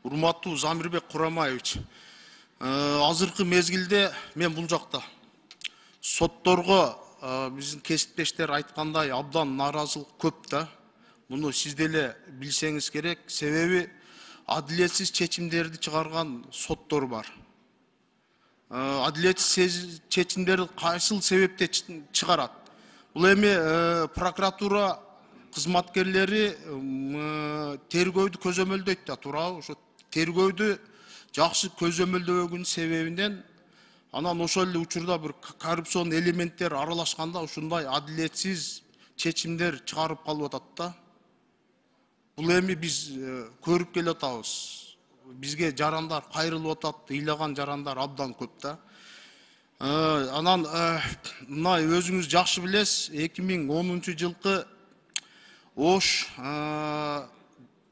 Урматтуу Замирбек Курамаевич, азыркы мезгилде мен бул жакта сотторго биздин кесиптештер айткандай абдан нааразылык көп да. Муну сиз деле билсеңиз керек, себеби адилетсиз чечимдерди чыгарган соттор бар. Адилетсиз чечимдерди кайсыл себепте чыгарат? Бул эми прокуратура кызматкерлери тергөөдү көзөмөлдөйт да, туурабы? Ошо тергөөдү жакшы көзөмөлдөбөгөнүн себебинен анан ошол эле учурда бир коррупцион элементтер аралашканда ушундай адилетсиз чечимдер чыгарып калып атат да. Бул эми биз көрүп келе атабыз. Бизге жарандар кайрылып атат, ыйлаган жарандар абдан көп да. Анан мына өзүңүз жакшы билесиз, 2010 жылкы Ош,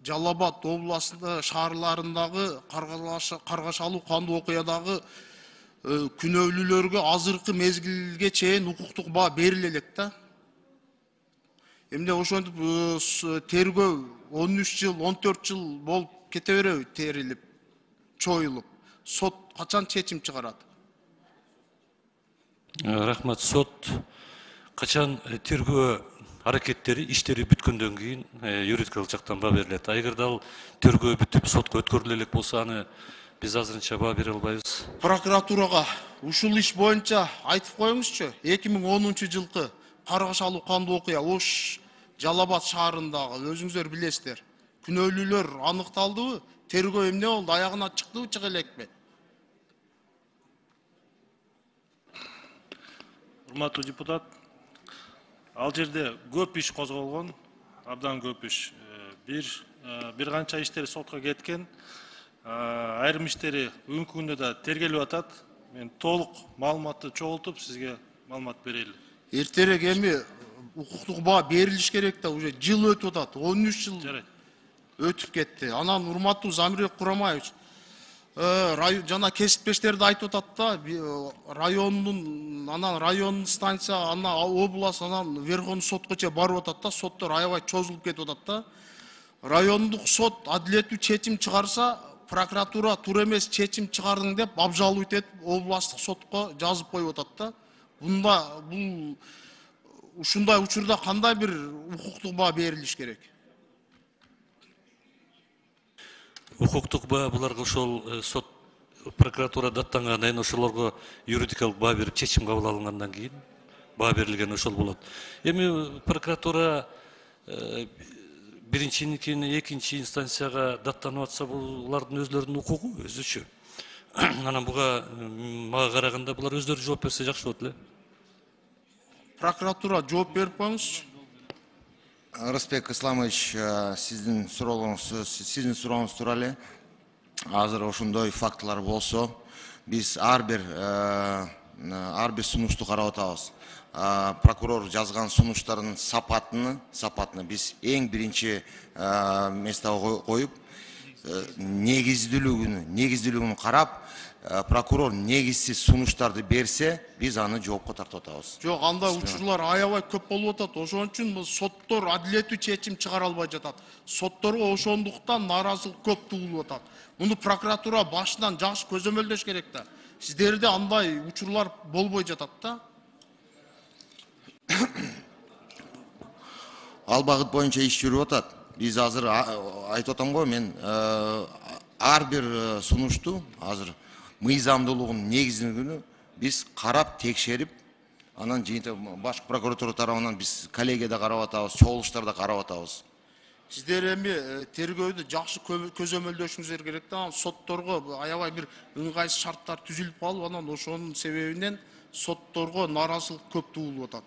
Жалал-Абад областында шаарларындагы каргашалуу кандуу окуядагы күнөөлүүлөргө азыркы мезгилге чейин укуктук баа бериле элек да. Эмне ошентип тергөө 13 жыл, 14 жыл болуп кете береби, терилип, чоюлуп. Сот качан чечим чыгарат? Рахмат. Сот качан тергөө аракеттери, иштери бүткөндөн кийин юридикалык жактан баа берилет. Эгер дал тергөө бүтүп сотко өткөрүлө элек болсо, аны биз азырынча баа бере албайбыз. Прокуратурага ушул иш боюнча айтып коюңузчу. 2010 жылкы каргашалуу кандуу окуя Ош, Жалал-Абад шаарындагы өзүңүздөр билесиздер. Күнөөлүүлөр аныкталдыбы? Тергөө эмне болду? Аягына чыктыбы, чыга элекпи? Урматтуу депутат, ал жерде көп иш козголгон, абдан көп иш. Бир канча иштер сотко кеткен, айрым иштери бүгүнкү күндө да тергелип атат. Мен толук маалыматты чогултуп сизге маалымат берели. Эртерээк эми укуктук баа берилиш керек да, уже жыл өтүп атат, 13 жыл өтүп кетти. Анан урматтуу Замирбек Курамаевич, жана кесиптештерди айтып атат да, райондун станция, анан область, анан Верховный сотко чейин барып атат да, соттор аябай чозулуп кетип атат да. Райондук сот адилеттүү чечим чыгарса, прокуратура туура эмес чечим чыгардың деп абжаловать этип областтык сотко жазып коюп атат да. Бул ушундай учурда кандай бир укуктук баа берилиш керек? Укуктук баа буларга ошол сот прокуратура даттангандан кийин ошолорго юридикалык баа берип чечим кабыл алынгандан кийин баа берилген ошол болот. Эми прокуратура биринчинин экинчи инстанцияга даттанып атса, булардын өзлөрүнүн укугу өзүчө. Анан мага караганда булар өздөрү жооп берсе жакшы болот эле. Прокуратура жооп берип коюңузчу. Рыспек Исламович, сиздин сурооңуз туура эле. Азыр ошондой фактылар болсо, биз ар бир сунушту карап атабыз. Прокурор жазган сунуштардын сапатыны биз эң биринчи местага коюп, негиздүүлүгүн карап, прокурор негизсиз сунуштарды берсе, биз аны жоопко тартып атабыз. Жок, андай учурлар аябай көп болуп атат. Ошон үчүн соттор адилеттүү чечим чыгара албай жатат. Сотторго ошондуктан нааразылык көп туулуп атат. Муну прокуратура башынан жакшы көзөмөлдөш керек да. Сиздерде андай учурлар болбой жатат да. Ал багыт боюнча иш жүрүп атат. Биз азыр айтып атам го, мен ар бир сунушту азыр мыйзамдуулугунун негизиндигин биз карап, текшерип, анан баш прокуратура тарабынан биз коллегияда карап атабыз, чогулуштарда карап атабыз. Сиздер эми тергөөдү жакшы көзөмөлдөшүңүздөр керек да. Сотторго аябай бир ыңгайсыз шарттар түзүлүп калып, анан ошонун себебинен сотторго нааразылык көп туулуп атат.